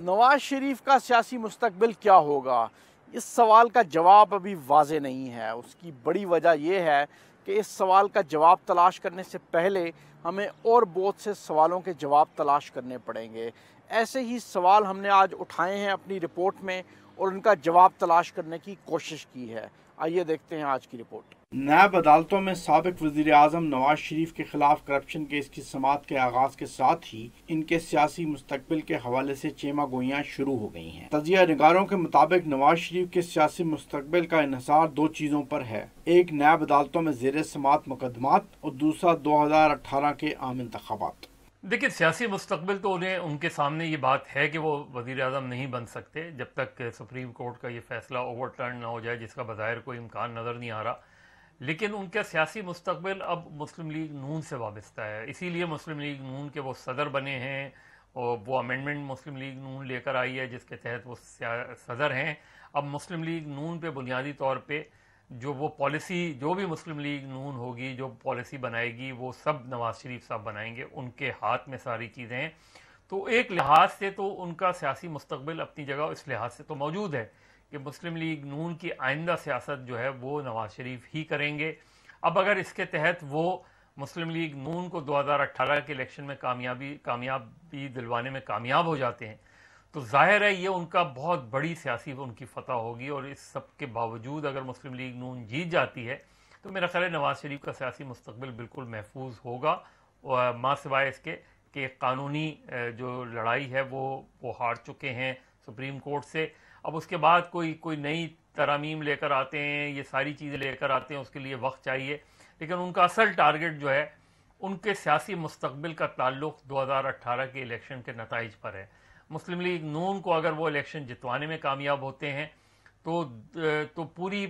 नवाज शरीफ का सियासी मुस्तकबिल क्या होगा, इस सवाल का जवाब अभी वाज़े नहीं है। उसकी बड़ी वजह यह है कि इस सवाल का जवाब तलाश करने से पहले हमें और बहुत से सवालों के जवाब तलाश करने पड़ेंगे। ऐसे ही सवाल हमने आज उठाए हैं अपनी रिपोर्ट में और उनका जवाब तलाश करने की कोशिश की है। आइए देखते हैं आज की रिपोर्ट। नायब अदालतों में साबिक वज़ीर आज़म नवाज शरीफ के खिलाफ करप्शन केस की समाअत के आगाज के साथ ही इनके सियासी मुस्तकबिल के हवाले से चेमा गोइयां शुरू हो गई हैं। तजिया निगारों के मुताबिक नवाज शरीफ के सियासी मुस्तकबिल का इन्हिसार दो चीजों पर है, एक नायब अदालतों में ज़ेर समाअत मुकदमात और दूसरा 2018 के आम इंतखाबात। देखिए, सियासी मुस्तकबिल तो उन्हें उनके सामने ये बात है कि वो वज़ीर आज़म नहीं बन सकते जब तक सुप्रीम कोर्ट का ये फैसला ओवरटर्न ना हो जाए, जिसका बज़ाहिर कोई इम्कान नज़र नहीं आ रहा। लेकिन उनका सियासी मुस्तकबिल अब मुस्लिम लीग नून से वाबस्ता है, इसीलिए मुस्लिम लीग नून के वो सदर बने हैं और वो अमेंडमेंट मुस्लिम लीग नून लेकर आई है जिसके तहत वो सदर हैं। अब मुस्लिम लीग नून पे बुनियादी तौर पे जो वो पॉलिसी, जो भी मुस्लिम लीग नून होगी, जो पॉलिसी बनाएगी, वो सब नवाज शरीफ साहब बनाएंगे, उनके हाथ में सारी चीज़ें हैं। तो एक लिहाज से तो उनका सियासी मुस्तकबिल अपनी जगह इस लिहाज से तो मौजूद है कि मुस्लिम लीग नून की आइंदा सियासत जो है वो नवाज शरीफ ही करेंगे। अब अगर इसके तहत वो मुस्लिम लीग नून को 2018 के इलेक्शन में कामयाबी दिलवाने में कामयाब हो जाते हैं तो जाहिर है ये उनका बहुत बड़ी सियासी उनकी फतह होगी। और इस सब के बावजूद अगर मुस्लिम लीग नून जीत जाती है तो मेरा ख्याल है नवाज शरीफ का सियासी मुस्तकबिल बिल्कुल महफूज होगा, और माँ सिवाय इसके कि कानूनी जो लड़ाई है वो हार चुके हैं सुप्रीम कोर्ट से। अब उसके बाद कोई नई तरमीम लेकर आते हैं, ये सारी चीज़ें लेकर आते हैं, उसके लिए वक्त चाहिए। लेकिन उनका असल टारगेट जो है उनके सियासी मुस्तकबिल का ताल्लुक 2018 के इलेक्शन के नताइज पर है। मुस्लिम लीग नून को अगर वो इलेक्शन जितवाने में कामयाब होते हैं तो पूरी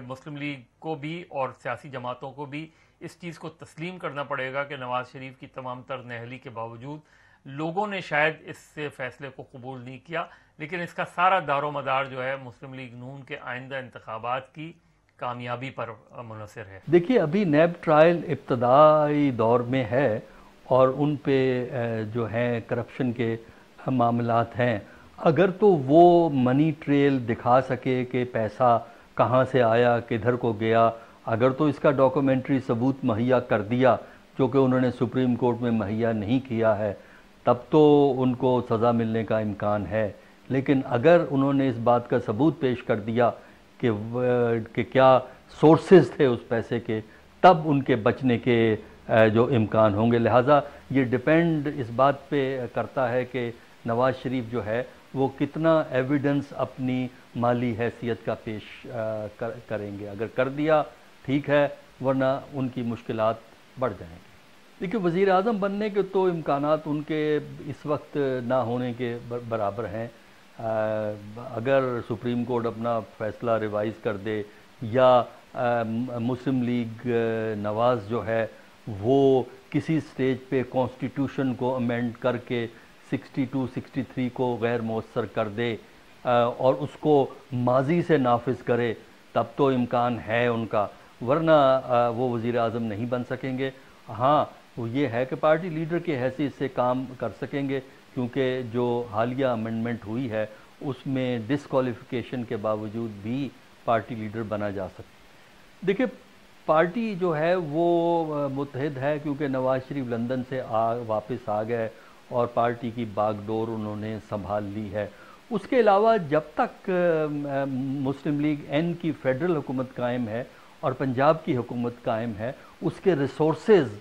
मुस्लिम लीग को भी और सियासी जमातों को भी इस चीज़ को तस्लीम करना पड़ेगा कि नवाज शरीफ की तमाम तर नहली के बावजूद लोगों ने शायद इस फैसले को कबूल नहीं किया, लेकिन इसका सारा दारो मदार जो है मुस्लिम लीग नून के आइंदा इंतखाबात की कामयाबी पर मुनहसर है। देखिए, अभी नैब ट्रायल इब्तदाई दौर में है और उन पे जो हैं करप्शन के मामलात हैं। अगर तो वो मनी ट्रेल दिखा सके कि पैसा कहाँ से आया, किधर को गया, अगर तो इसका डॉक्यूमेंट्री सबूत मुहैया कर दिया जो कि उन्होंने सुप्रीम कोर्ट में मुहैया नहीं किया है, तब तो उनको सज़ा मिलने का इम्कान है। लेकिन अगर उन्होंने इस बात का सबूत पेश कर दिया कि क्या सोर्सेज थे उस पैसे के, तब उनके बचने के जो इम्कान होंगे। लिहाजा ये डिपेंड इस बात पे करता है कि नवाज शरीफ जो है वो कितना एविडेंस अपनी माली हैसियत का पेश करेंगे। अगर कर दिया ठीक है, वरना उनकी मुश्किलात बढ़ जाएंगी। देखिए, वज़ीर आज़म बनने के तो इम्कानात उनके इस वक्त ना होने के बराबर हैं। अगर सुप्रीम कोर्ट अपना फ़ैसला रिवाइज़ कर दे या मुस्लिम लीग नवाज़ जो है वो किसी स्टेज पे कॉन्स्टिट्यूशन को अमेंड करके 62, 63 को गैर मौसर कर दे और उसको माजी से नाफिज करे, तब तो इम्कान है उनका, वरना वो वज़ीर आज़म नहीं बन सकेंगे। हाँ, वो ये है कि पार्टी लीडर की हैसियत से काम कर सकेंगे, क्योंकि जो हालिया अमेंडमेंट हुई है उसमें डिसक्वालिफिकेशन के बावजूद भी पार्टी लीडर बना जा सकता। देखिए, पार्टी जो है वो मुत्तहिद है, क्योंकि नवाज शरीफ लंदन से वापस आ गए और पार्टी की बागडोर उन्होंने संभाल ली है। उसके अलावा जब तक मुस्लिम लीग एन की फेडरल हुकूमत कायम है और पंजाब की हुकूमत कायम है, उसके रिसोर्सेज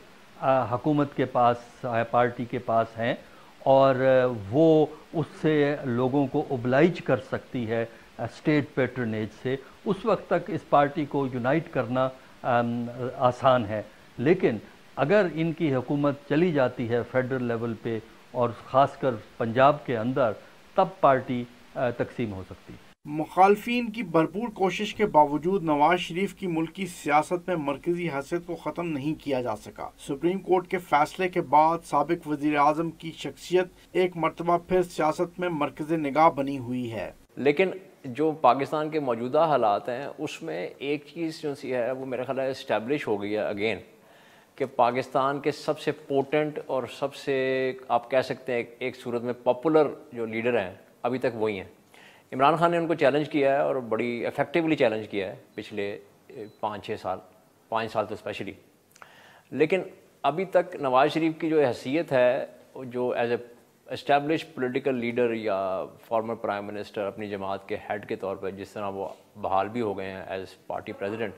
हुकूमत के पास, पार्टी के पास हैं और वो उससे लोगों को ओबलाइज कर सकती है स्टेट पैट्रनेज से। उस वक्त तक इस पार्टी को यूनाइट करना आसान है। लेकिन अगर इनकी हुकूमत चली जाती है फेडरल लेवल पे और ख़ासकर पंजाब के अंदर, तब पार्टी तकसीम हो सकती है। मुखालफीन की भरपूर कोशिश के बावजूद नवाज शरीफ की मुल्की सियासत में मरकजी हैसियत को ख़त्म नहीं किया जा सका। सुप्रीम कोर्ट के फैसले के बाद साबिक वज़ीर आज़म की शख्सियत एक मरतबा फिर सियासत में मरकज़ निगाह बनी हुई है। लेकिन जो पाकिस्तान के मौजूदा हालात हैं उसमें एक चीज़ जो सी है वो मेरा ख्याल है इस्टेब्लिश हो गई है अगेन कि पाकिस्तान के सबसे पोटेंट और सबसे आप कह सकते हैं एक सूरत में पॉपुलर जो लीडर हैं अभी तक वही हैं। इमरान खान ने उनको चैलेंज किया है और बड़ी इफ़ेक्टिवली चैलेंज किया है पिछले 5-6 साल, 5 साल तो स्पेशली। लेकिन अभी तक नवाज़ शरीफ की जो हैसियत है, जो as a establish political leader या फॉर्मर प्राइम मिनिस्टर अपनी जमात के हेड के तौर पर जिस तरह वो बहाल भी हो गए हैं एज पार्टी प्रेसिडेंट,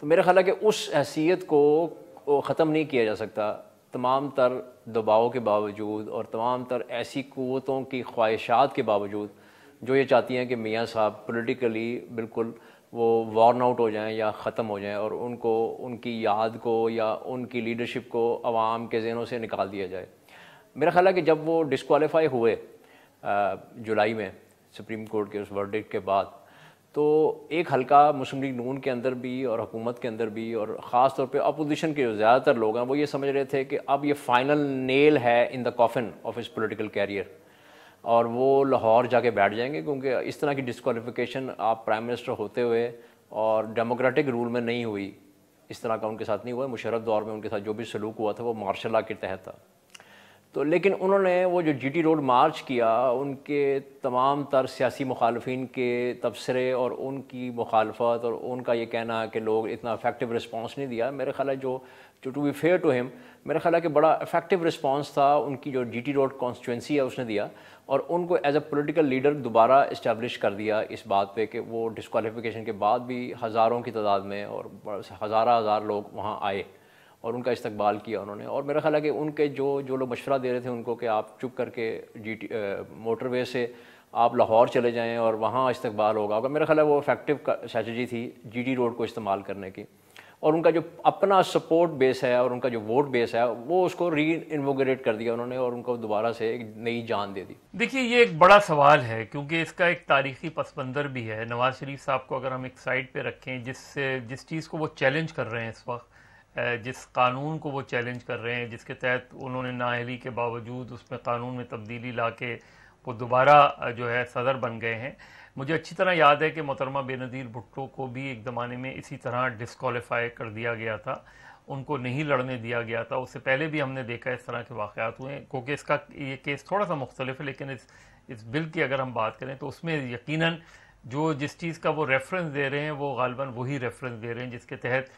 तो मेरा ख्याल है कि उस हैसियत को ख़त्म नहीं किया जा सकता तमाम तर दबाव के बावजूद और तमाम तर ऐसी क़ुव्वतों की ख्वाहिशात के बावजूद जो ये चाहती हैं कि मियाँ साहब पॉलिटिकली बिल्कुल वो वॉर्न आउट हो जाएं या ख़त्म हो जाएं और उनको उनकी याद को या उनकी लीडरशिप को आवाम के ज़हनों से निकाल दिया जाए। मेरा ख्याल है कि जब वो डिस्क्वालीफाई हुए जुलाई में सुप्रीम कोर्ट के उस वर्डिक्ट के बाद, तो एक हल्का मुस्लिम लीग नून के अंदर भी और हुकूमत के अंदर भी और ख़ास तौर पे अपोजिशन के जो ज़्यादातर लोग हैं वो ये समझ रहे थे कि अब ये फाइनल नेल है in the coffin of his political career और वो लाहौर जाके बैठ जाएंगे, क्योंकि इस तरह की डिस्क्वालिफिकेशन आप प्राइम मिनिस्टर होते हुए और डेमोक्रेटिक रूल में नहीं हुई, इस तरह का उनके साथ नहीं हुआ। मुशर्रफ दौर में उनके साथ जो भी सलूक हुआ था वो मार्शल लॉ के तहत था। तो लेकिन उन्होंने वो जो जीटी रोड मार्च किया, उनके तमाम तर सियासी मुखालफिन के तबसरे और उनकी मुखालफत और उनका ये कहना है कि लोग इतना इफेक्टिव रिस्पांस नहीं दिया। मेरे ख्याल है जो to be fair to him, मेरा ख्याल है कि बड़ा इफेक्टिव रिस्पांस था उनकी जो जीटी रोड कॉन्स्टिट्यूंसी है उसने दिया और उनको एज ए पॉलिटिकल लीडर दोबारा इस्टेब्लिश कर दिया इस बात पे कि वो डिस्क्वालिफिकेशन के बाद भी हज़ारों की तादाद में और हज़ार लोग वहाँ आए और उनका इस्तकबाल किया उन्होंने। और मेरा ख्याल है कि उनके जो लोग मशवरा दे रहे थे उनको कि आप चुप करके मोटरवे से आप लाहौर चले जाएं और वहाँ इस्तकबाल होगा, मेरा ख्याल है वो इफेक्टिव स्ट्रेटजी थी जीटी रोड को इस्तेमाल करने की। और उनका जो अपना सपोर्ट बेस है और उनका जो वोट बेस है वो उसको री इन्वोगरेट कर दिया उन्होंने और उनको दोबारा से एक नई जान दे दी। देखिए, ये एक बड़ा सवाल है क्योंकि इसका एक तारीखी पस मंज़र भी है। नवाज़ शरीफ साहब को अगर हम एक साइड पे रखें, जिस चीज़ को वो चैलेंज कर रहे हैं इस वक्त, जिस कानून को वो चैलेंज कर रहे हैं, जिसके तहत उन्होंने नाअहली के बावजूद उसमें कानून में तब्दीली ला के वो दोबारा जो है सदर बन गए हैं। मुझे अच्छी तरह याद है कि मोहतरमा बेनज़ीर भुट्टो को भी एक ज़माने में इसी तरह डिस्क्वालीफाई कर दिया गया था, उनको नहीं लड़ने दिया गया था। उससे पहले भी हमने देखा इस तरह के वाक़यात हुए, क्योंकि इसका ये केस थोड़ा सा मुख्तलिफ है। लेकिन इस बिल की अगर हम बात करें तो उसमें यकीनन जिस चीज़ का वो रेफरेंस दे रहे हैं वो गालिबन वही रेफरेंस दे रहे हैं जिसके तहत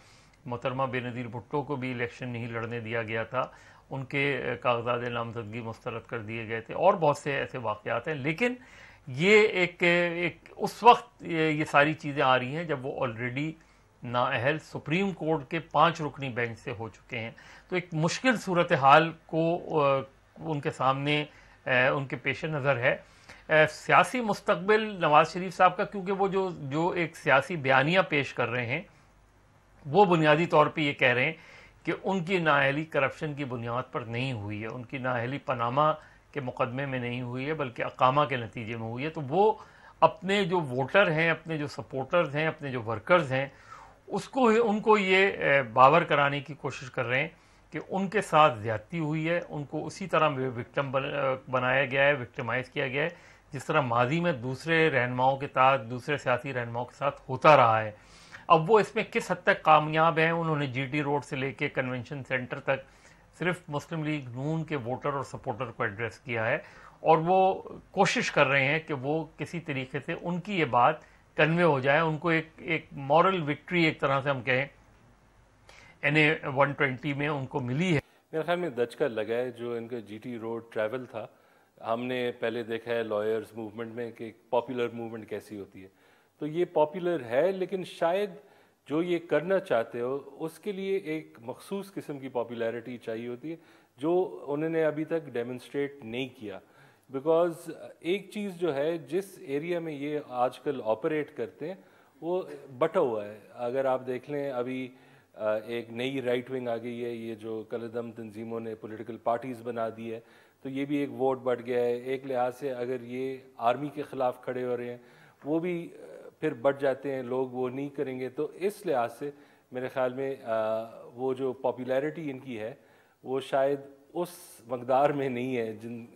मोहतरमा बेनज़ीर भुट्टो को भी इलेक्शन नहीं लड़ने दिया गया था, उनके कागजात नामजदगी मुस्तरद कर दिए गए थे और बहुत से ऐसे वाक़यात हैं। लेकिन ये एक उस वक्त ये सारी चीज़ें आ रही हैं जब वो ऑलरेडी नाअहल सुप्रीम कोर्ट के 5 रुकनी बेंच से हो चुके हैं। तो एक मुश्किल सूरत हाल को उनके सामने उनके पेश नज़र है। सियासी मुस्तकबिल नवाज़ शरीफ साहब का, क्योंकि वो जो एक सियासी बयानिया पेश कर रहे हैं वो बुनियादी तौर पे ये कह रहे हैं कि उनकी नाअहली करप्शन की बुनियाद पर नहीं हुई है, उनकी नाअहली पनामा के मुकदमे में नहीं हुई है बल्कि अकामा के नतीजे में हुई है। तो वो अपने जो वोटर हैं, अपने जो सपोर्टर्स हैं, अपने जो वर्कर्स हैं, उनको ये बावर कराने की कोशिश कर रहे हैं कि उनके साथ ज़्यादती हुई है, उनको उसी तरह विक्टिम बनाया गया है, विक्टिमाइज़ किया गया है जिस तरह माजी में दूसरे रहनुमाओं के साथ, दूसरे सियासी रहनुमाओं के साथ होता रहा है। अब वो इसमें किस हद तक कामयाब हैं? उन्होंने जीटी रोड से लेके कन्वेंशन सेंटर तक सिर्फ मुस्लिम लीग नून के वोटर और सपोर्टर को एड्रेस किया है और वो कोशिश कर रहे हैं कि वो किसी तरीके से उनकी ये बात कन्वे हो जाए, उनको एक मॉरल विक्ट्री एक तरह से हम कहें NA 120 में उनको मिली है। मेरे ख्याल में दचका लगा है जो इनका जीटी रोड ट्रैवल था। हमने पहले देखा है लॉयर्स मूवमेंट में कि पॉपुलर मूवमेंट कैसी होती है, तो ये पॉपुलर है लेकिन शायद जो ये करना चाहते हो उसके लिए एक मखसूस किस्म की पॉपुलैरिटी चाहिए होती है जो उन्होंने अभी तक डेमोन्स्ट्रेट नहीं किया। बिकॉज एक चीज़ जो है जिस एरिया में ये आजकल ऑपरेट करते हैं वो बटा हुआ है। अगर आप देख लें अभी एक नई राइट विंग आ गई है, ये जो कलदम तंजीमों ने पॉलिटिकल पार्टीज़ बना दी है, तो ये भी एक वोट बढ़ गया है। एक लिहाज से अगर ये आर्मी के ख़िलाफ़ खड़े हो रहे हैं वो भी फिर बढ़ जाते हैं, लोग वो नहीं करेंगे। तो इस लिहाज से मेरे ख्याल में वो जो पॉपुलैरिटी इनकी है वो शायद उस मकदार में नहीं है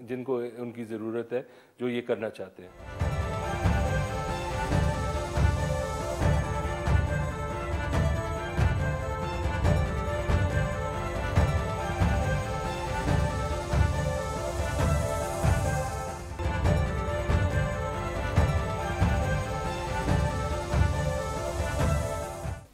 जिनको उनकी ज़रूरत है जो ये करना चाहते हैं।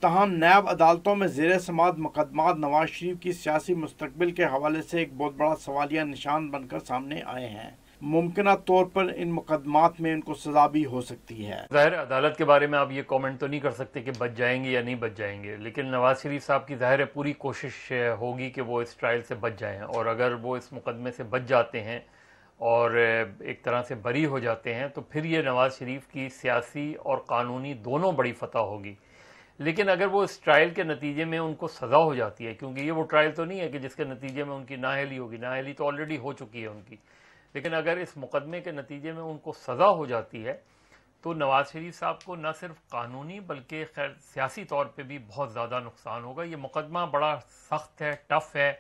तहम नैब अदालतों में ज़ेर समाअत मुकदमात नवाज शरीफ की सियासी मुस्तकबिल के हवाले से एक बहुत बड़ा सवालिया निशान बनकर सामने आए हैं। मुमकिन तौर पर इन मुकदमात में इनको सजा भी हो सकती है। ज़ाहिर अदालत के बारे में आप ये कमेंट तो नहीं कर सकते कि बच जाएंगे या नहीं बच जाएंगे, लेकिन नवाज शरीफ साहब की ज़ाहिर पूरी कोशिश होगी कि वो इस ट्रायल से बच जाएं, और अगर वो इस मुकदमे से बच जाते हैं और एक तरह से बरी हो जाते हैं तो फिर ये नवाज शरीफ की सियासी और कानूनी दोनों बड़ी फतह होगी। लेकिन अगर वो इस ट्रायल के नतीजे में उनको सज़ा हो जाती है, क्योंकि ये वो ट्रायल तो नहीं है कि जिसके नतीजे में उनकी नाअहली होगी, नाअहली तो ऑलरेडी हो चुकी है उनकी, लेकिन अगर इस मुकदमे के नतीजे में उनको सज़ा हो जाती है तो नवाज शरीफ साहब को न सिर्फ कानूनी बल्कि खैर सियासी तौर पे भी बहुत ज़्यादा नुकसान होगा। ये मुकदमा बड़ा सख्त है, टफ़ है,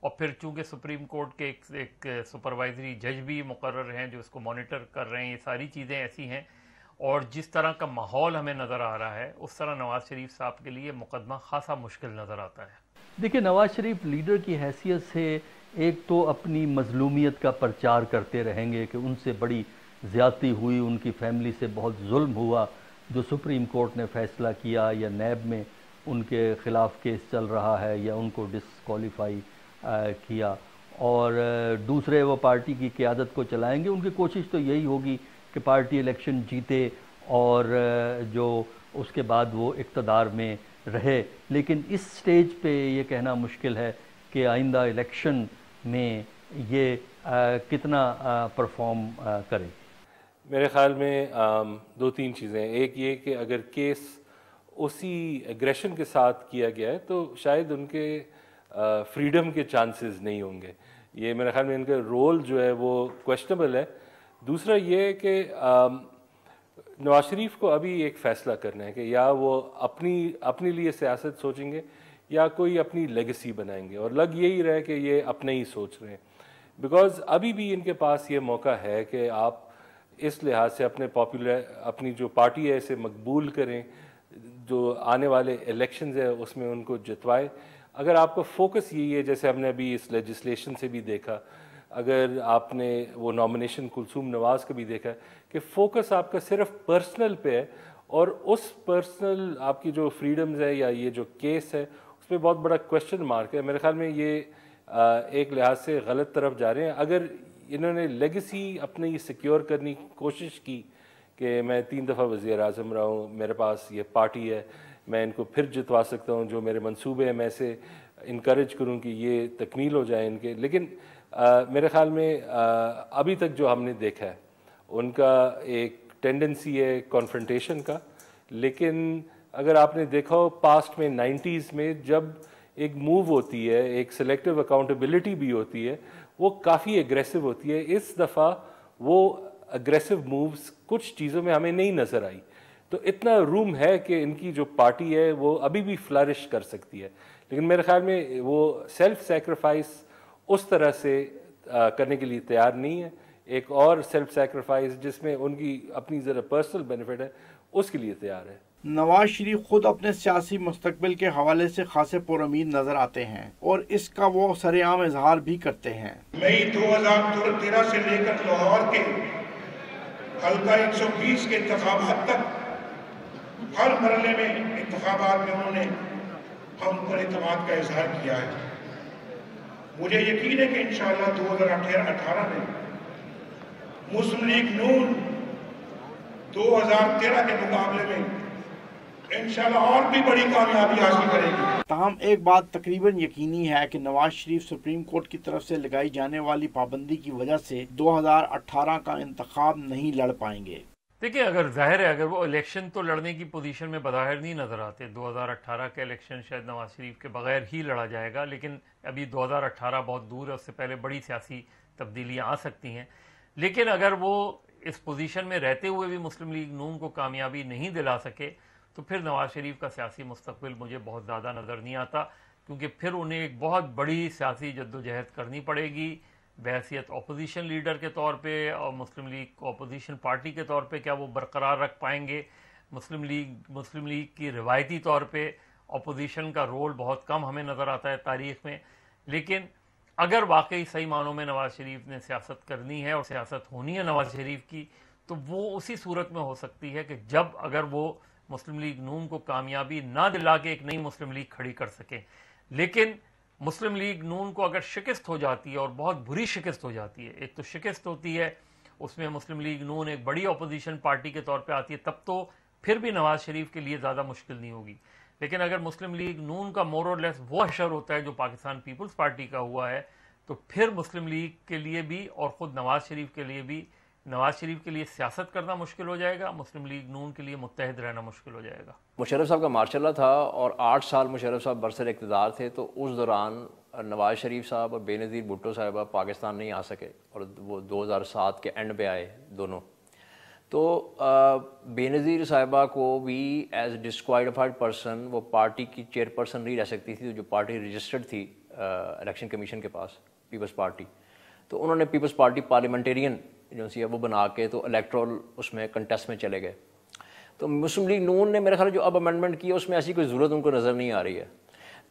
और फिर चूँकि सुप्रीम कोर्ट के एक सुपरवाइजरी जज भी मुकर्रर हैं जो इसको मॉनिटर कर रहे हैं, ये सारी चीज़ें ऐसी हैं, और जिस तरह का माहौल हमें नज़र आ रहा है उस तरह नवाज शरीफ साहब के लिए मुकदमा खासा मुश्किल नज़र आता है। देखिए, नवाज शरीफ लीडर की हैसियत से एक तो अपनी मजलूमियत का प्रचार करते रहेंगे कि उनसे बड़ी ज़्यादती हुई, उनकी फैमिली से बहुत जुल्म हुआ, जो सुप्रीम कोर्ट ने फ़ैसला किया या नैब में उनके ख़िलाफ़ केस चल रहा है या उनको डिसक्वालीफाई किया, और दूसरे वो पार्टी की क़यादत को चलाएंगे। उनकी कोशिश तो यही होगी कि पार्टी इलेक्शन जीते और जो उसके बाद वो इक़्तिदार में रहे। लेकिन इस स्टेज पे ये कहना मुश्किल है कि आइंदा इलेक्शन में ये कितना परफॉर्म करें। मेरे ख़्याल में दो तीन चीज़ें। एक ये कि अगर केस उसी एग्रेशन के साथ किया गया है तो शायद उनके फ्रीडम के चांसेस नहीं होंगे। ये मेरे ख्याल में इनका रोल जो है वो क्वेश्चनेबल है। दूसरा ये है कि नवाज शरीफ को अभी एक फ़ैसला करना है कि या वो अपने लिए सियासत सोचेंगे या कोई अपनी लेगेसी बनाएंगे, और लग यही रहा है कि ये अपने ही सोच रहे हैं। बिकॉज़ अभी भी इनके पास ये मौका है कि आप इस लिहाज से अपनी जो पार्टी है इसे मकबूल करें, जो आने वाले इलेक्शंस है उसमें उनको जितवाएं। अगर आपका फोकस यही है, जैसे हमने अभी इस लेजिस्लेशन से भी देखा, अगर आपने वो नॉमिनेशन कुलसूम नवाज का भी देखा कि फोकस आपका सिर्फ पर्सनल पे है, और उस पर्सनल आपकी जो फ्रीडम्स है या ये जो केस है उस पर बहुत बड़ा क्वेश्चन मार्क है। मेरे ख्याल में ये एक लिहाज से गलत तरफ जा रहे हैं। अगर इन्होंने लेगेसी अपनी सिक्योर करने की कोशिश की कि मैं 3 दफ़ा वज़ीर आज़म रहा हूँ, मेरे पास ये पार्टी है, मैं इनको फिर जितवा सकता हूँ, जो मेरे मंसूबे हैं मैं इसे इनकरेज करूँ कि ये तकमील हो जाए इनके। लेकिन मेरे ख़्याल में अभी तक जो हमने देखा है उनका एक टेंडेंसी है कॉन्फ्रंटेशन का। लेकिन अगर आपने देखा हो पास्ट में 90s में जब एक मूव होती है, एक सिलेक्टिव अकाउंटेबिलिटी भी होती है, वो काफ़ी एग्रेसिव होती है। इस दफ़ा वो एग्रेसिव मूव्स कुछ चीज़ों में हमें नहीं नज़र आई, तो इतना रूम है कि इनकी जो पार्टी है वो अभी भी फ्लरिश कर सकती है। लेकिन मेरे ख्याल में वो सेल्फ सेक्रीफाइस उस तरह से करने के लिए तैयार नहीं है। एक और सेल्फ सेक्रीफाइस जिसमें उनकी अपनी ज़रा पर्सनल बेनिफिट है उसके लिए तैयार है। नवाज शरीफ खुद अपने सियासी मुस्तकबिल के हवाले से खासे पुरउम्मीद नजर आते हैं और इसका वो सरेआम इजहार भी करते हैं। मई 2013 से लेकर लाहौर के हल्का 120 के इंतखाबात तक हर मरहले में इंतखाबात में उन्होंने हम पर एतमाद का इजहार किया है। मुझे यकीन है कि इंशाअल्लाह 2018 में मुस्लिम लीग नून 2013 के मुकाबले में इंशाअल्लाह और भी बड़ी कामयाबी हासिल करेगी। ताहम एक बात तकरीबन यकीनी है कि नवाज शरीफ सुप्रीम कोर्ट की तरफ से लगाई जाने वाली पाबंदी की वजह से 2018 का इंतखाब नहीं लड़ पाएंगे। देखिए, अगर जाहिर है अगर वो इलेक्शन तो लड़ने की पोजीशन में बज़ाहिर नहीं नज़र आते, 2018 का इलेक्शन शायद नवाज शरीफ के बगैर ही लड़ा जाएगा, लेकिन अभी 2018 बहुत दूर है, उससे पहले बड़ी सियासी तब्दीलियाँ आ सकती हैं। लेकिन अगर वो इस पोजीशन में रहते हुए भी मुस्लिम लीग नून को कामयाबी नहीं दिला सके तो फिर नवाज शरीफ का सियासी मुस्तकबिल मुझे बहुत ज़्यादा नज़र नहीं आता, क्योंकि फिर उन्हें एक बहुत बड़ी सियासी जद्दोजहद करनी पड़ेगी बहैसियत अपोजिशन लीडर के तौर पे, और मुस्लिम लीग को अपोजिशन पार्टी के तौर पे क्या वो बरकरार रख पाएंगे। मुस्लिम लीग की रिवायती तौर पे अपोजिशन का रोल बहुत कम हमें नज़र आता है तारीख़ में। लेकिन अगर वाकई सही मानों में नवाज शरीफ ने सियासत करनी है और सियासत होनी है नवाज शरीफ की, तो वो उसी सूरत में हो सकती है कि जब अगर वो मुस्लिम लीग नून को कामयाबी ना दिला के एक नई मुस्लिम लीग खड़ी कर सकें। लेकिन मुस्लिम लीग नून को अगर शिकस्त हो जाती है और बहुत बुरी शिकस्त हो जाती है, एक तो शिकस्त होती है उसमें मुस्लिम लीग नून एक बड़ी अपोजिशन पार्टी के तौर पे आती है, तब तो फिर भी नवाज शरीफ के लिए ज़्यादा मुश्किल नहीं होगी। लेकिन अगर मुस्लिम लीग नून का मोर और लेस वो हशर होता है जो पाकिस्तान पीपल्स पार्टी का हुआ है, तो फिर मुस्लिम लीग के लिए भी और ख़ुद नवाज शरीफ के लिए भी, नवाज शरीफ के लिए सियासत करना मुश्किल हो जाएगा, मुस्लिम लीग नून के लिए मुत्तहद रहना मुश्किल हो जाएगा। मुशर्रफ साहब का मार्शल था और 8 साल मुशर्रफ साहब बरसर इक़्तिदार थे, तो उस दौरान नवाज शरीफ साहब और बेनज़ीर भुट्टो साहिबा पाकिस्तान नहीं आ सके और वो 2007 के एंड पे आए दोनों। तो बेनज़ीर साहिबा को भी एज डिस्क्वालिफाइड पर्सन वो पार्टी की चेयरपर्सन नहीं रह सकती थी, जो पार्टी रजिस्टर्ड थी इलेक्शन कमीशन के पास, पीपल्स पार्टी। तो उन्होंने पीपल्स पार्टी पार्लियामेंटेरियन जो सी है वो बना के तो इलेक्ट्रल उसमें कंटेस्ट में चले गए। तो मुस्लिम लीग नून ने मेरे ख्याल जो अब अमेंडमेंट की है उसमें ऐसी कोई ज़रूरत उनको नज़र नहीं आ रही है।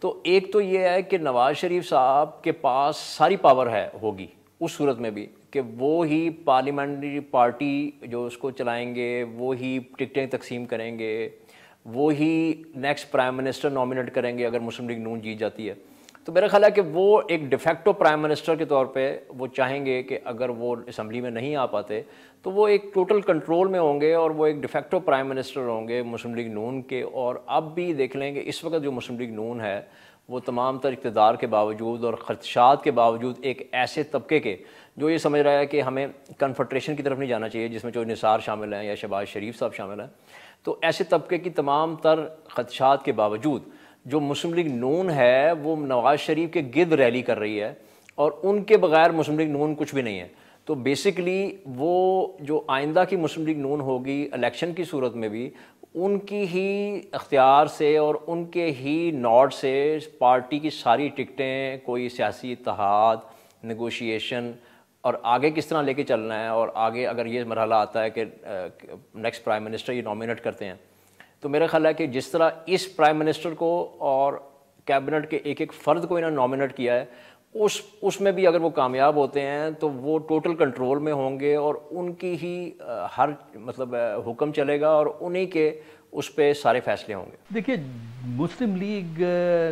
तो एक तो ये है कि नवाज शरीफ साहब के पास सारी पावर है होगी उस सूरत में भी कि वो ही पार्लियामेंट्री पार्टी जो उसको चलाएंगे, वो ही टिकटें तकसीम करेंगे, वो ही नेक्स्ट प्राइम मिनिस्टर नॉमिनेट करेंगे अगर मुस्लिम लीग नून जीत जाती है। तो मेरा ख्याल है कि वो एक डिफेक्टो प्राइम मिनिस्टर के तौर पे वो चाहेंगे कि अगर वो असम्बली में नहीं आ पाते तो वो एक टोटल कंट्रोल में होंगे और वो एक डिफेक्टो प्राइम मिनिस्टर होंगे मुस्लिम लीग नून के। और अब भी देख लेंगे इस वक्त जो मुस्लिम लीग नून है वो तमाम तर इक़्तिदार के बावजूद और ख़दशात के बावजूद एक ऐसे तबके के जो ये समझ रहा है कि हमें कन्फेडरेशन की तरफ नहीं जाना चाहिए, जिसमें जो निसार शामिल हैं या शहबाज शरीफ साहब शामिल हैं, तो ऐसे तबके की तमाम तर ख़दशात के बावजूद जो मुस्लिम लीग नून है वो नवाज शरीफ के गिर्द रैली कर रही है और उनके बगैर मुस्लिम लीग नून कुछ भी नहीं है। तो बेसिकली वो जो आइंदा की मुस्लिम लीग नून होगी इलेक्शन की सूरत में भी उनकी ही अख्तियार से और उनके ही नॉट से पार्टी की सारी टिकटें, कोई सियासी इत्तेहाद, नेगोशिएशन और आगे किस तरह लेके चलना है, और आगे अगर ये मरहला आता है कि नेक्स्ट प्राइम मिनिस्टर ये नॉमिनेट करते हैं, तो मेरा ख्याल है कि जिस तरह इस प्राइम मिनिस्टर को और कैबिनेट के एक एक फ़र्द को इन्होंने नॉमिनेट किया है उसमें भी अगर वो कामयाब होते हैं तो वो टोटल कंट्रोल में होंगे और उनकी ही हर मतलब हुक्म चलेगा और उन्हीं के उस पे सारे फैसले होंगे। देखिए, मुस्लिम लीग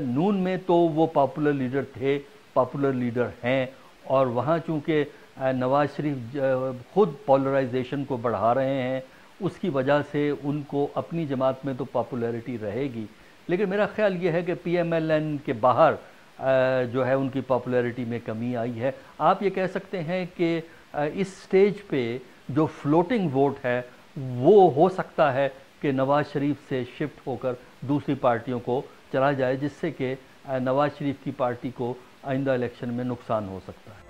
नून में तो वो पॉपुलर लीडर थे, पॉपुलर लीडर हैं, और वहाँ चूँकि नवाज शरीफ खुद पोलराइजेशन को बढ़ा रहे हैं, उसकी वजह से उनको अपनी जमात में तो पॉपुलैरिटी रहेगी। लेकिन मेरा ख्याल ये है कि PMLN के बाहर जो है उनकी पॉपुलैरिटी में कमी आई है। आप ये कह सकते हैं कि इस स्टेज पे जो फ्लोटिंग वोट है वो हो सकता है कि नवाज शरीफ से शिफ्ट होकर दूसरी पार्टियों को चला जाए, जिससे कि नवाज शरीफ की पार्टी को आइंदा इलेक्शन में नुकसान हो सकता है।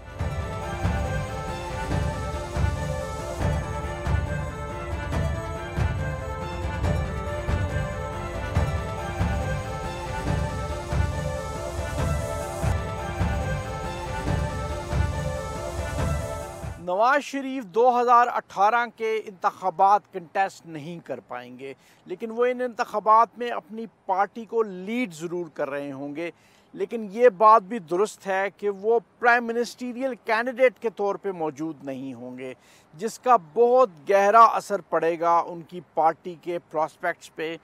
नवाज शरीफ 2018 के इंतखाबात कंटेस्ट नहीं कर पाएंगे, लेकिन वो इन इंतखाबात में अपनी पार्टी को लीड ज़रूर कर रहे होंगे। लेकिन ये बात भी दुरुस्त है कि वो प्राइम मिनिस्टीरियल कैंडिडेट के तौर पे मौजूद नहीं होंगे, जिसका बहुत गहरा असर पड़ेगा उनकी पार्टी के प्रॉस्पेक्ट्स पे।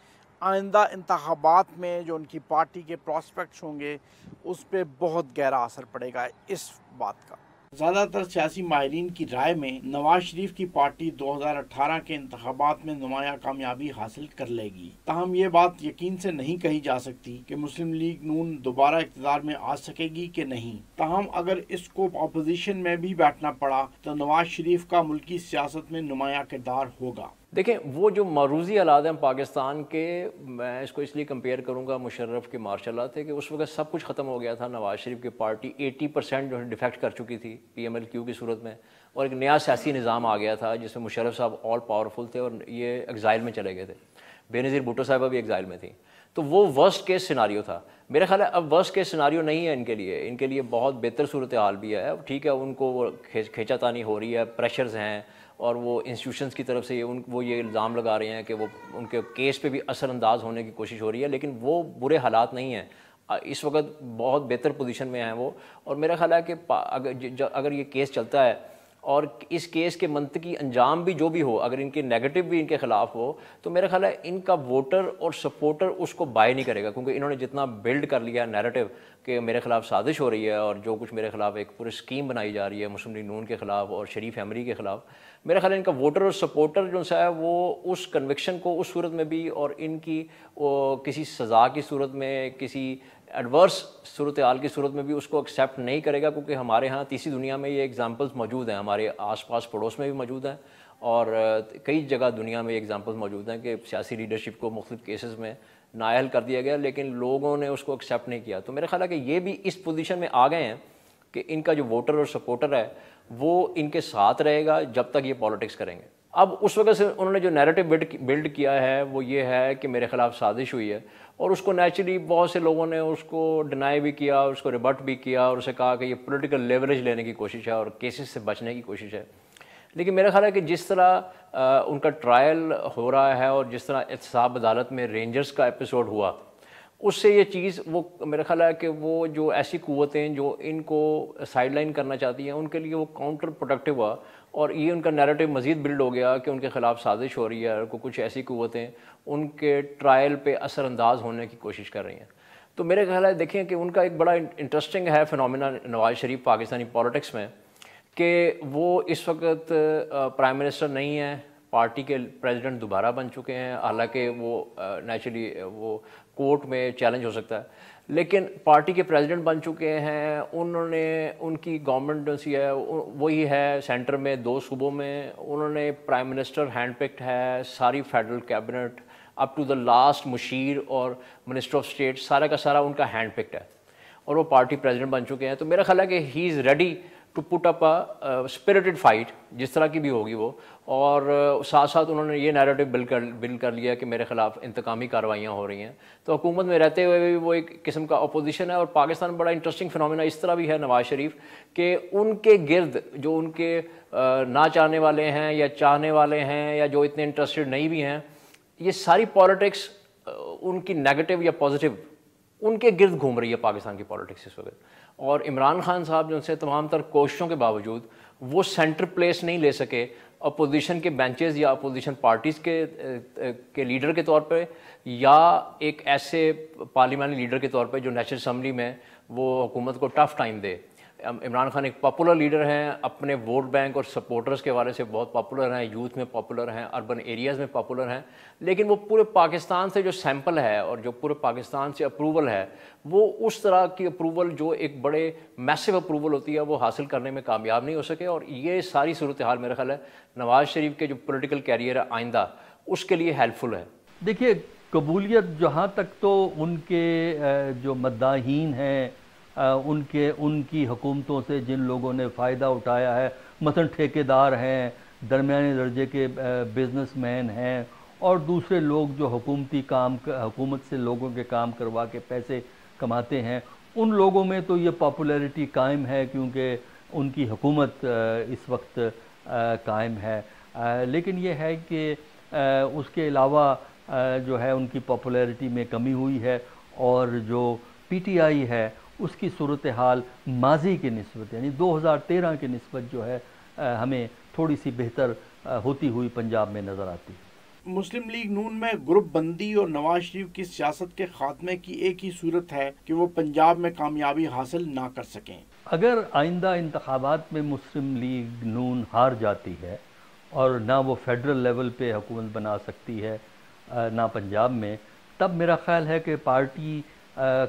आइंदा इंतखाबात में जो उनकी पार्टी के प्रॉस्पेक्ट्स होंगे उस पर बहुत गहरा असर पड़ेगा इस बात का। ज़्यादातर सियासी माहिरीन की राय में नवाज शरीफ की पार्टी 2018 के इंतखाबात में नुमाया कामयाबी हासिल कर लेगी। ताहम ये बात यकीन से नहीं कही जा सकती कि मुस्लिम लीग नून दोबारा इक़्तिदार में आ सकेगी कि नहीं। ताहम अगर इसको अपोजिशन में भी बैठना पड़ा तो नवाज शरीफ का मुल्की सियासत में नुमाया किरदार होगा। देखें, वो जो मरूजी हालात हैं पाकिस्तान के, मैं इसको इसलिए कंपेयर करूंगा मुशर्रफ के मार्शल थे कि उस वक्त सब कुछ ख़त्म हो गया था। नवाज शरीफ की पार्टी 80% जो है डिफेक्ट कर चुकी थी PMLQ की सूरत में, और एक नया सियासी निज़ाम आ गया था जिसमें मुशर्रफ साहब ऑल पावरफुल थे और ये एग्ज़ाइल में चले गए थे। बेनज़ीर भुट्टो साहिबा भी एग्ज़ाइल में थी। तो वो वर्स्ट केस सिनारियो था। मेरा ख्याल है अब वर्स्ट केस सिनारियो नहीं है इनके लिए बहुत बेहतर सूरत हाल भी है। ठीक है, उनको वो खींचातानी हो रही है, प्रेशर्स हैं, और वो इंस्टीट्यूशंस की तरफ से वो ये इल्ज़ाम लगा रहे हैं कि वो उनके केस पे भी असरअंदाज होने की कोशिश हो रही है, लेकिन वो बुरे हालात नहीं हैं। इस वक्त बहुत बेहतर पोजीशन में हैं वो। और मेरा ख्याल है कि अगर ये केस चलता है और इस केस के मंतकी अंजाम भी जो भी हो, अगर इनके नेगेटिव भी इनके खिलाफ हो, तो मेरा ख्याल है इनका वोटर और सपोर्टर उसको बाय नहीं करेगा, क्योंकि इन्होंने जितना बिल्ड कर लिया नैरेटिव कि मेरे खिलाफ साजिश हो रही है और जो कुछ मेरे खिलाफ एक पूरी स्कीम बनाई जा रही है मुस्लिम लीग नून के खिलाफ और शरीफ फैमिली के खिलाफ, मेरा ख्याल है इनका वोटर और सपोर्टर जो सा है वो उस कन्विक्शन को उस सूरत में भी और इनकी किसी सज़ा की सूरत में, किसी एडवर्स सूरत हाल की सूरत में भी उसको एक्सेप्ट नहीं करेगा, क्योंकि हमारे यहाँ तीसरी दुनिया में ये एग्जांपल्स मौजूद हैं, हमारे आसपास पड़ोस में भी मौजूद हैं और कई जगह दुनिया में एग्जांपल्स मौजूद हैं कि सियासी लीडरशिप को मुख्तलिफ केसेस में नाअहल कर दिया गया, लेकिन लोगों ने उसको एक्सेप्ट नहीं किया। तो मेरा ख्याल है कि ये भी इस पोजीशन में आ गए हैं कि इनका जो वोटर और सपोर्टर है वो इनके साथ रहेगा जब तक ये पॉलिटिक्स करेंगे। अब उस वजह से उन्होंने जो नैरेटिव बिल्ड किया है वो ये है कि मेरे खिलाफ साजिश हुई है, और उसको नेचुरली बहुत से लोगों ने उसको डिनाई भी किया, उसको रिबट भी किया और उसे कहा कि ये पॉलिटिकल लेवरेज लेने की कोशिश है और केसेस से बचने की कोशिश है। लेकिन मेरा ख्याल है कि जिस तरह उनका ट्रायल हो रहा है और जिस तरह एहतसाब अदालत में रेंजर्स का एपिसोड हुआ, उससे ये चीज़ वो मेरा ख्याल है कि वो जो ऐसी कुव्वतें जो इनको साइडलाइन करना चाहती हैं उनके लिए वो काउंटर प्रोडक्टिव हुआ, और ये उनका नैरेटिव मज़ीद बिल्ड हो गया कि उनके ख़िलाफ़ साजिश हो रही है और कुछ ऐसी कुव्वतें उनके ट्रायल पे असरअंदाज होने की कोशिश कर रही हैं। तो मेरे ख्याल है देखें कि उनका एक बड़ा इंटरेस्टिंग है फिनोमेना नवाज़ शरीफ पाकिस्तानी पॉलिटिक्स में कि वो इस वक्त प्राइम मिनिस्टर नहीं है, पार्टी के प्रेसिडेंट दोबारा बन चुके हैं, हालांकि वो नेचुरली वो कोर्ट में चैलेंज हो सकता है, लेकिन पार्टी के प्रेसिडेंट बन चुके हैं। उन्होंने उनकी गवर्नमेंट जो सी है वही है सेंटर में 2 सूबों में, उन्होंने प्राइम मिनिस्टर हैंड पिक्ड है, सारी federal cabinet up to the last मुशीर और मिनिस्टर ऑफ स्टेट सारा का सारा उनका हैंड पिक्ड है और वो पार्टी प्रेसिडेंट बन चुके हैं। तो मेरा ख्याल है कि he is ready to put up a spirited fight, जिस तरह की भी होगी वो, और साथ साथ उन्होंने ये नैरेटिव बिल्ड कर लिया कि मेरे खिलाफ इंतकामी कार्रवाइयाँ हो रही हैं। तो हुकूमत में रहते हुए भी वो एक किस्म का अपोजिशन है। और पाकिस्तान बड़ा इंटरेस्टिंग फिनोमेना इस तरह भी है नवाज़ शरीफ के उनके गिर्द जो उनके ना चाहने वाले हैं या चाहने वाले हैं या जो इतने इंटरेस्टेड नहीं भी हैं, ये सारी पॉलिटिक्स उनकी नेगेटिव या पॉजिटिव उनके गिर्द घूम रही है पाकिस्तान की पॉलिटिक्स इस वक्त। और इमरान खान साहब जो उनसे तमाम तर कोशिशों के बावजूद वो सेंटर प्लेस नहीं ले सके अपोजिशन के बेंचेस या अपोजिशन पार्टीज़ के लीडर के तौर पे, या एक ऐसे पार्लियामेंट्री लीडर के तौर पे जो नेशनल असम्बली में वो हुकूमत को टफ टाइम दे। इमरान खान एक पॉपुलर लीडर हैं, अपने वोट बैंक और सपोर्टर्स के वाले से बहुत पॉपुलर हैं, यूथ में पॉपुलर हैं, अर्बन एरियाज़ में पॉपुलर हैं, लेकिन वो पूरे पाकिस्तान से जो सैंपल है और जो पूरे पाकिस्तान से अप्रूवल है वो उस तरह की अप्रूवल जो एक बड़े मैसिव अप्रूवल होती है वो हासिल करने में कामयाब नहीं हो सके। और ये सारी सूरत हाल मेरा ख्याल है नवाज़ शरीफ के जो पॉलिटिकल कैरियर है आइंदा उसके लिए हेल्पफुल है। देखिए, कबूलियत जहाँ तक तो उनके जो मद्दाहीन हैं उनकी हुकूमतों से जिन लोगों ने फ़ायदा उठाया है, मसलन ठेकेदार हैं, दरमियाने दर्जे के बिजनेसमैन हैं और दूसरे लोग जो हुकूमत से लोगों के काम करवा के पैसे कमाते हैं, उन लोगों में तो ये पॉपुलैरिटी कायम है क्योंकि उनकी हुकूमत इस वक्त कायम है। लेकिन ये है कि उसके अलावा जो है उनकी पॉपुलैरिटी में कमी हुई है और जो पीटीआई है उसकी सूरत हाल माजी की निस्बत यानी 2013 की निस्बत जो है हमें थोड़ी सी बेहतर होती हुई पंजाब में नज़र आती है। मुस्लिम लीग नून में ग्रुप बंदी और नवाज शरीफ की सियासत के खात्मे की एक ही सूरत है कि वो पंजाब में कामयाबी हासिल ना कर सकें। अगर आइंदा इंतखाबात में मुस्लिम लीग नून हार जाती है और ना वो फेडरल लेवल पे हुकूमत बना सकती है ना पंजाब में, तब मेरा ख्याल है कि पार्टी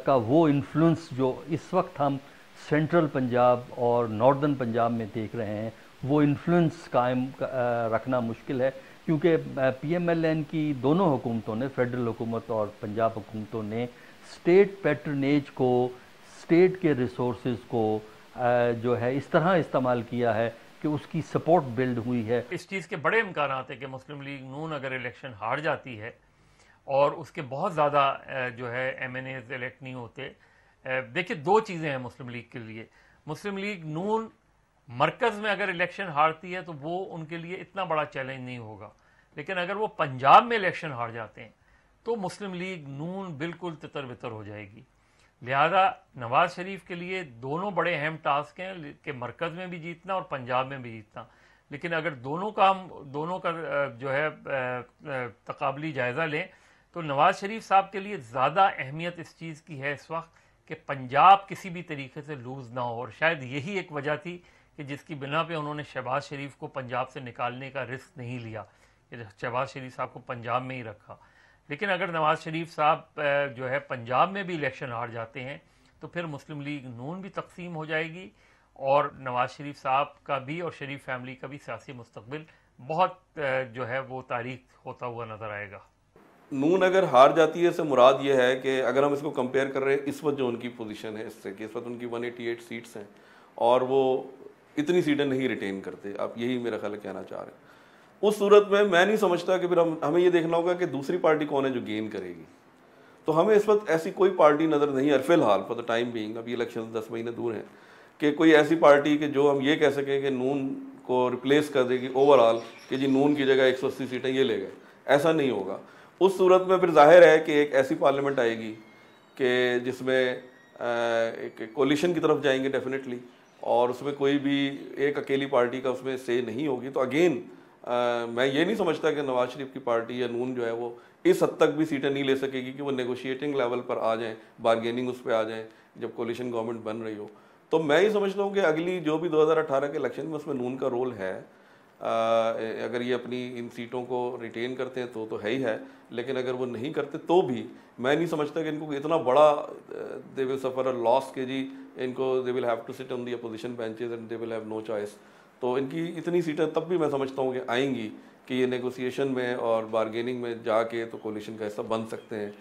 का वो इन्फ्लुएंस जो इस वक्त हम सेंट्रल पंजाब और नॉर्दर्न पंजाब में देख रहे हैं वो इन्फ्लुएंस कायम रखना मुश्किल है, क्योंकि पीएमएलएन की दोनों हुकूमतों ने, फेडरल हुकूमत और पंजाब हुकूमतों ने स्टेट पैट्रनेज को, स्टेट के रिसोर्सेज को जो है इस तरह इस्तेमाल किया है कि उसकी सपोर्ट बिल्ड हुई है। इस चीज़ के बड़े इम्कान हैं कि मुस्लिम लीग नून अगर इलेक्शन हार जाती है और उसके बहुत ज़्यादा जो है एमएनएज इलेक्ट नहीं होते। देखिए, 2 चीज़ें हैं मुस्लिम लीग के लिए। मुस्लिम लीग नून मरकज़ में अगर इलेक्शन हारती है तो वो उनके लिए इतना बड़ा चैलेंज नहीं होगा, लेकिन अगर वो पंजाब में इलेक्शन हार जाते हैं तो मुस्लिम लीग नून बिल्कुल तितर बितर हो जाएगी। लिहाजा नवाज शरीफ के लिए दोनों बड़े अहम टास्क हैं कि मरकज़ में भी जीतना और पंजाब में भी जीतना। लेकिन अगर दोनों का जो है तकाबली जायज़ा लें तो नवाज शरीफ साहब के लिए ज़्यादा अहमियत इस चीज़ की है इस वक्त कि पंजाब किसी भी तरीके से लूज़ ना हो, और शायद यही एक वजह थी कि जिसकी बिना पे उन्होंने शहबाज शरीफ को पंजाब से निकालने का रिस्क नहीं लिया, शहबाज शरीफ साहब को पंजाब में ही रखा। लेकिन अगर नवाज शरीफ साहब जो है पंजाब में भी इलेक्शन हार जाते हैं तो फिर मुस्लिम लीग नून भी तकसीम हो जाएगी और नवाज शरीफ साहब का भी और शरीफ फैमिली का भी सियासी मुस्तकबिल बहुत जो है वो तारीख होता हुआ नज़र आएगा। नून अगर हार जाती है इससे मुराद ये है कि अगर हम इसको कंपेयर कर रहे हैं इस वक्त जो उनकी पोजीशन है इससे, कि इस वक्त उनकी 188 सीट्स हैं और वो इतनी सीटें नहीं रिटेन करते, आप यही मेरा ख्याल कहना चाह रहे हैं। उस सूरत में मैं नहीं समझता कि फिर हमें ये देखना होगा कि दूसरी पार्टी कौन है जो गेन करेगी। तो हमें इस वक्त ऐसी कोई पार्टी नज़र नहीं है फिलहाल, फॉर द टाइम बीइंग, अभी इलेक्शन 10 महीने दूर हैं, कि कोई ऐसी पार्टी कि जो हम ये कह सकें कि नून को रिप्लेस कर देगी ओवरऑल, कि जी नून की जगह 180 सीटें ये ले गए, ऐसा नहीं होगा। उस सूरत में फिर जाहिर है कि एक ऐसी पार्लियामेंट आएगी कि जिसमें एक कोलिशन की तरफ जाएंगे डेफिनेटली, और उसमें कोई भी एक अकेली पार्टी का उसमें से नहीं होगी। तो अगेन मैं ये नहीं समझता कि नवाज शरीफ की पार्टी या नून जो है वो इस हद तक भी सीटें नहीं ले सकेगी कि वो नेगोशिएटिंग लेवल पर आ जाएं, बारगेनिंग उस पर आ जाएं जब कोलिशन गवर्नमेंट बन रही हो। तो मैं ये समझता हूँ कि अगली जो भी 2018 के इलेक्शन में उसमें नून का रोल है। अगर ये अपनी इन सीटों को रिटेन करते हैं तो है ही है, लेकिन अगर वो नहीं करते तो भी मैं नहीं समझता कि इनको इतना बड़ा they will suffer a loss के जी इनको they will have to sit on the opposition benches and they will have no choice. तो इनकी इतनी सीटें तब भी मैं समझता हूँ कि आएंगी कि ये नेगोशिएशन में और बारगेनिंग में जाके तो कोलिशन का हिस्सा बन सकते हैं।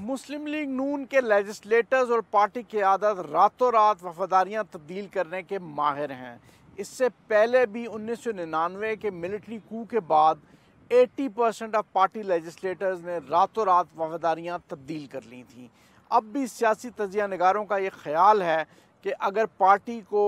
मुस्लिम लीग नून के लेजिस्लेटर्स और पार्टी की आदत रातों रात वफादारियां तब्दील करने के माहिर हैं। इससे पहले भी 1999 के मिलिट्री कू के बाद 80% ऑफ पार्टी लेजिस्लेटर्स ने रातों रात वफादारियां तब्दील कर ली थीं। अब भी सियासी तजिया नगारों का ये ख्याल है कि अगर पार्टी को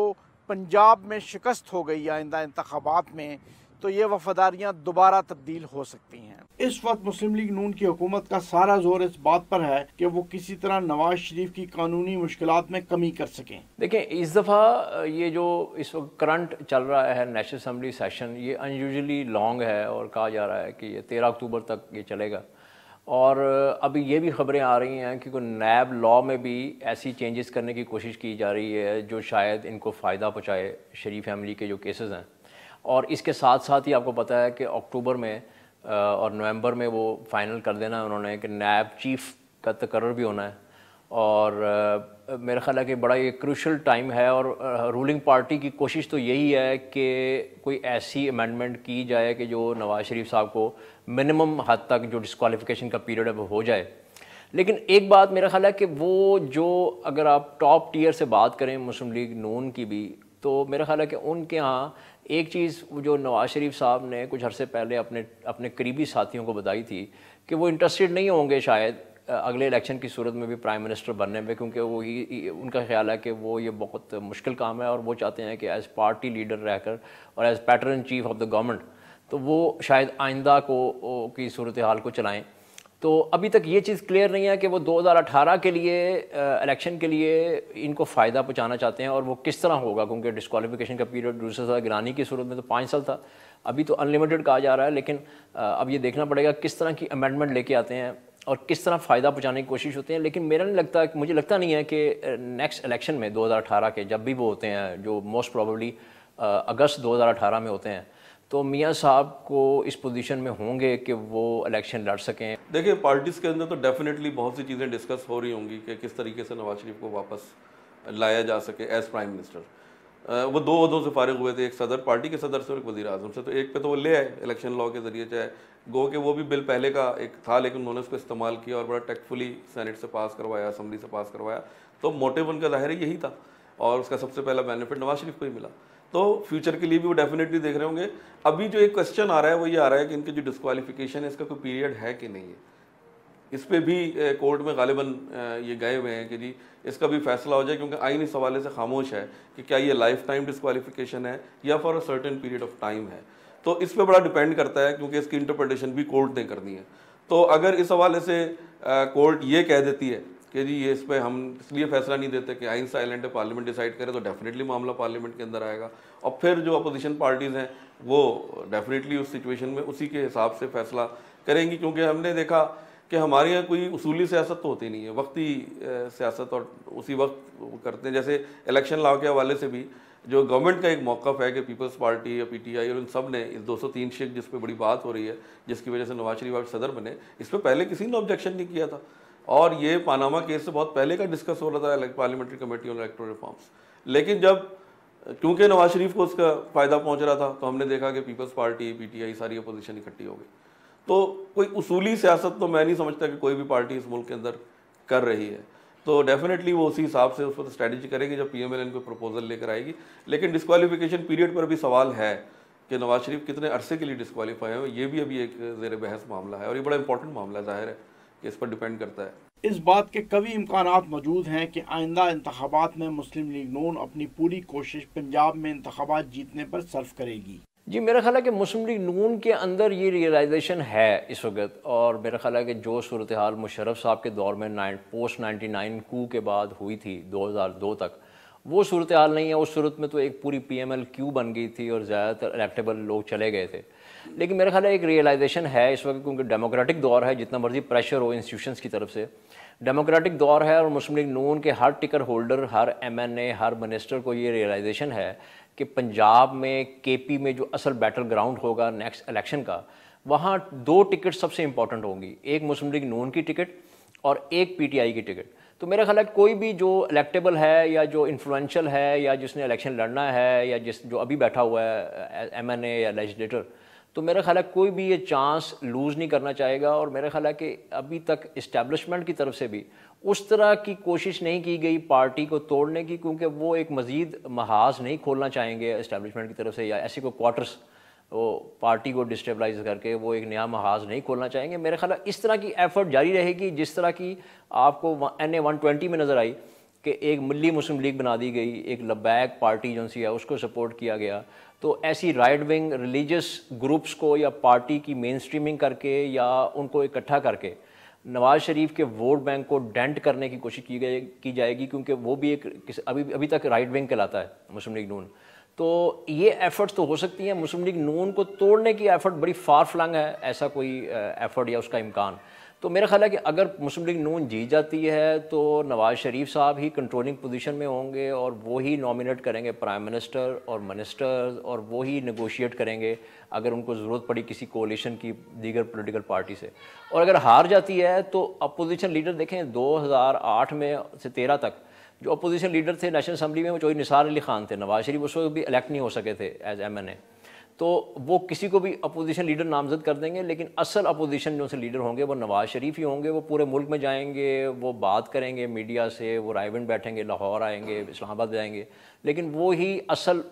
पंजाब में शिकस्त हो गई आइंदा इंतखाबात में तो ये वफादारियां दोबारा तब्दील हो सकती हैं। इस वक्त मुस्लिम लीग नून की हुकूमत का सारा जोर इस बात पर है कि वो किसी तरह नवाज शरीफ की कानूनी मुश्किलात में कमी कर सकें। देखिए, इस दफ़ा ये जो इस वक्त करंट चल रहा है नेशनल असम्बली सेशन, ये अनयूजुअली लॉन्ग है और कहा जा रहा है कि ये 13 अक्टूबर तक ये चलेगा। और अभी ये भी ख़बरें आ रही हैं कि नैब लॉ में भी ऐसी चेंजेस करने की कोशिश की जा रही है जो शायद इनको फ़ायदा पहुँचाए, शरीफ फैमिली के जो केसेस हैं। और इसके साथ साथ ही आपको पता है कि अक्टूबर में और नवंबर में वो फाइनल कर देना है उन्होंने कि नैब चीफ़ का तकर्रर भी होना है। और मेरा ख्याल है कि बड़ा ये क्रूशल टाइम है और रूलिंग पार्टी की कोशिश तो यही है कि कोई ऐसी अमेंडमेंट की जाए कि जो नवाज शरीफ साहब को मिनिमम हद तक जो डिस्क्वालिफिकेशन का पीरियड है वो हो जाए। लेकिन एक बात मेरा ख्याल है कि वो जो अगर आप टॉप टियर से बात करें मुस्लिम लीग नून की भी, तो मेरा ख्याल है कि उनके यहाँ एक चीज़ जो नवाज शरीफ साहब ने कुछ अरसे पहले अपने करीबी साथियों को बताई थी कि वो इंटरेस्टेड नहीं होंगे शायद अगले इलेक्शन की सूरत में भी प्राइम मिनिस्टर बनने में, क्योंकि वो उनका ख्याल है कि वो ये बहुत मुश्किल काम है और वो चाहते हैं कि एज़ पार्टी लीडर रहकर और as pattern chief of the government तो वो शायद आइंदा की सूरत हाल को चलाएँ। तो अभी तक ये चीज़ क्लियर नहीं है कि वो 2018 के लिए इलेक्शन के लिए इनको फ़ायदा पहुंचाना चाहते हैं और वो किस तरह होगा, क्योंकि डिस्क्वालिफिकेशन का पीरियड दूसरे साल गिरानी की सूरत में तो 5 साल था, अभी तो अनलिमिटेड कहा जा रहा है। लेकिन अब ये देखना पड़ेगा किस तरह की अमेंडमेंट लेके आते हैं और किस तरह फ़ायदा पहुँचाने की कोशिश होती है। लेकिन मुझे लगता नहीं है कि नेक्स्ट इलेक्शन में 2018 के जब भी वो होते हैं, जो मोस्ट प्रॉबेबली अगस्त 2018 में होते हैं, तो मियाँ साहब को इस पोजीशन में होंगे कि वो इलेक्शन लड़ सकें। देखिए, पार्टीज़ के अंदर तो डेफिनेटली बहुत सी चीज़ें डिस्कस हो रही होंगी कि किस तरीके से नवाज शरीफ को वापस लाया जा सके एज़ प्राइम मिनिस्टर। वो 2 ओहदों से फारिग हुए थे, एक सदर, पार्टी के सदर से और एक वज़ीर आज़म से। तो एक पे तो वो ले आए इलेक्शन लॉ के ज़रिए, चाहे गो कि वो भी बिल पहले का एक था लेकिन उन्होंने उसको इस्तेमाल किया और बड़ा टेक्टफुली सेनेट से पास करवाया, असम्बली से पास करवाया। तो मोटिव उनका ज़ाहिर है यही था और उसका सबसे पहला बेनिफिट नवाज शरीफ को ही मिला। तो फ्यूचर के लिए भी वो डेफिनेटली देख रहे होंगे। अभी जो एक क्वेश्चन आ रहा है वो ये आ रहा है कि इनकी जो डिस्क्वालिफिकेशन है इसका कोई पीरियड है कि नहीं है। इस पे भी कोर्ट में गालिबन ये गए हुए हैं कि जी इसका भी फैसला हो जाए, क्योंकि आइन इस हवाले से खामोश है कि क्या ये लाइफ टाइम डिस्क्वालिफिकेशन है या for a certain period of time है। तो इस पे बड़ा डिपेंड करता है, क्योंकि इसकी इंटरप्रिटेशन भी कोर्ट ने करनी है। तो अगर इस हवाले से कोर्ट ये कह देती है कि जी ये इस पर हम इसलिए फैसला नहीं देते कि आइन साइलेंट है, पार्लियामेंट डिसाइड करे, तो डेफिनेटली मामला पार्लियामेंट के अंदर आएगा और फिर जो अपोजिशन पार्टीज़ हैं वो डेफिनेटली उस सिचुएशन में उसी के हिसाब से फैसला करेंगी। क्योंकि हमने देखा कि हमारे यहाँ कोई उसूली सियासत तो होती नहीं है, वक्ती सियासत और उसी वक्त करते हैं। जैसे इलेक्शन लॉ के हवाले से भी जो गवर्नमेंट का एक मौक़िफ़ है कि पीपल्स पार्टी या पीटीआई और इन सब ने इस 203 शिक जिस पे बड़ी बात हो रही है, जिसकी वजह से नवाज शरीफ सदर बने, इस पर पहले किसी ने ऑब्जेक्शन नहीं किया था और ये पानामा केस से बहुत पहले का डिस्कस हो रहा था parliamentary committee on electoral reforms. लेकिन जब क्योंकि नवाज शरीफ को उसका फ़ायदा पहुंच रहा था तो हमने देखा कि पीपल्स पार्टी, पीटीआई, सारी अपोजिशन इकट्ठी हो गई। तो कोई उसूली सियासत तो मैं नहीं समझता कि कोई भी पार्टी इस मुल्क के अंदर कर रही है। तो डेफिनेटली वो उसी हिसाब से उस पर स्ट्रैटेजी करेगी जब पीएमएल इनको प्रपोजल लेकर आएगी। लेकिन डिस्क्वालिफिकेशन पीरियड पर भी सवाल है कि नवाज शरीफ कितने अरसे के लिए डिस्क्वालीफाई है, ये भी अभी एक ज़ेर बहस मामला है और ये बड़ा इंपॉर्टेंट मामला है। जाहिर है कि इस पर डिपेंड करता है। इस बात के कभी इम्कानात मौजूद हैं कि आइंदा इंतखाबात में मुस्लिम लीग नून अपनी पूरी कोशिश पंजाब में इंतखाबात जीतने पर सर्फ करेगी। जी, मेरा ख्याल है कि मुस्लिम लीग नून के अंदर ये रियलाइजेशन है इस वक्त, और मेरा ख्याल है कि जो सूरत हाल मुशर्रफ साहब के दौर में पोस्ट 99 कू के बाद हुई थी 2002 तक, वो सूरत हाल नहीं है। उस सूरत में तो एक पूरी PML क्यू बन गई थी और ज़्यादातर इलेक्टेबल लोग चले गए थे। लेकिन मेरा ख्याल है एक रियलाइजेशन है इस वक्त, क्योंकि डेमोक्रेटिक दौर है, जितना मर्जी प्रेशर हो इंस्टीट्यूशंस की तरफ से, डेमोक्रेटिक दौर है और मुस्लिम लीग नून के हर टिकट होल्डर, हर MNA, हर मिनिस्टर को ये रियलाइजेशन है कि पंजाब में KP में जो असल बैटल ग्राउंड होगा नेक्स्ट इलेक्शन का, वहाँ 2 टिकट सबसे इंपॉर्टेंट होंगी, एक मुस्लिम लीग नून की टिकट और एक PTI की टिकट। तो मेरा ख्याल है कोई भी जो इलेक्टेबल है या जो इन्फ्लुएंशियल है या जिसने इलेक्शन लड़ना है या जो अभी बैठा हुआ है MNA या लेजिस्लेटर, तो मेरा ख्याल है कोई भी ये चांस लूज़ नहीं करना चाहेगा। और मेरा ख्याल है कि अभी तक इस्टेब्लिशमेंट की तरफ से भी उस तरह की कोशिश नहीं की गई पार्टी को तोड़ने की, क्योंकि वो एक मज़ीद महाज नहीं खोलना चाहेंगे इस्टेब्लिशमेंट की तरफ से, या ऐसे कोई क्वार्टर्स वो पार्टी को डिस्टेबलाइज करके वो एक नया महाज नहीं खोलना चाहेंगे। मेरे ख्याल है इस तरह की एफर्ट जारी रहेगी, जिस तरह की आपको NA 120 में नज़र आई कि एक मिली मुस्लिम लीग बना दी गई, एक लबैक पार्टी जो सी है उसको सपोर्ट किया गया। तो ऐसी राइट विंग रिलीजियस ग्रुप्स को या पार्टी की मेन स्ट्रीमिंग करके या उनको इकट्ठा करके नवाज़ शरीफ के वोट बैंक को डेंट करने की कोशिश की जाएगी, क्योंकि वो भी एक अभी तक राइट विंग कहलाता है मुस्लिम लीग नून। तो ये एफ़र्ट्स तो हो सकती हैं, मुस्लिम लीग नून को तोड़ने की एफ़र्ट बड़ी फार फ्लंग है, ऐसा कोई एफ़र्ट या उसका इम्कान। तो मेरा ख्याल है कि अगर मुस्लिम लीग नून जीत जाती है तो नवाज़ शरीफ साहब ही कंट्रोलिंग पोजीशन में होंगे और वो ही नॉमिनेट करेंगे प्राइम मिनिस्टर और मिनिस्टर्स, और वो ही नेगोशिएट करेंगे अगर उनको ज़रूरत पड़ी किसी कोalition की दीगर पॉलिटिकल पार्टी से। और अगर हार जाती है तो अपोजिशन लीडर देखें 2008 में से 13 तक जो अपोजिशन लीडर थे नेशनल असम्बली में, वो चौधरी निसार अली खान थे। नवाज़ शरीफ उस वक्त भी इलेक्ट नहीं हो सके थे एज MNA, तो वो किसी को भी अपोजिशन लीडर नामजद कर देंगे, लेकिन असल अपोजिशन जो से लीडर होंगे वो नवाज़ शरीफ ही होंगे। वो पूरे मुल्क में जाएंगे, वो बात करेंगे मीडिया से, वो रायविंड बैठेंगे, लाहौर आएंगे, इस्लामाबाद जाएंगे, लेकिन वो ही असल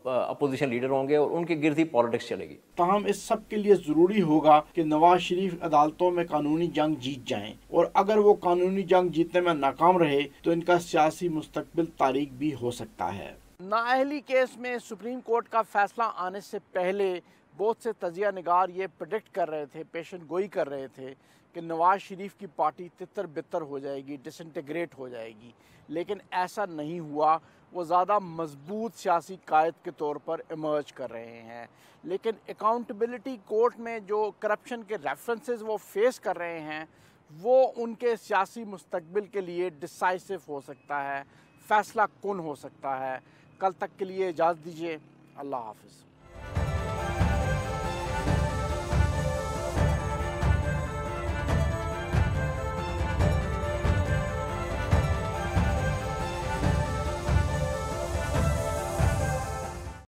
अपोजिशन लीडर होंगे और उनके गिर्द ही पॉलिटिक्स चलेगी। ताहम इस सब के लिए ज़रूरी होगा कि नवाज शरीफ अदालतों में कानूनी जंग जीत जाएं, और अगर वो कानूनी जंग जीतने में नाकाम रहे तो इनका सियासी मुस्तकबिल तारीक भी हो सकता है। नाअहली केस में सुप्रीम कोर्ट का फैसला आने से पहले बहुत से तजिया निगार ये प्रेडिक्ट कर रहे थे, पेशन गोई कर रहे थे कि नवाज शरीफ की पार्टी तितर बितर हो जाएगी, डिसइंटीग्रेट हो जाएगी, लेकिन ऐसा नहीं हुआ। वो ज़्यादा मजबूत सियासी कायद के तौर पर इमर्ज कर रहे हैं। लेकिन अकाउंटेबिलिटी कोर्ट में जो करप्शन के रेफरेंसेस वो फेस कर रहे हैं, वो उनके सियासी मुस्तकबिल के लिए डिसाइसिव हो सकता है, फ़ैसला कुन हो सकता है। कल तक के लिए इजाज़त दीजिए। अल्लाह हाफ़िज़।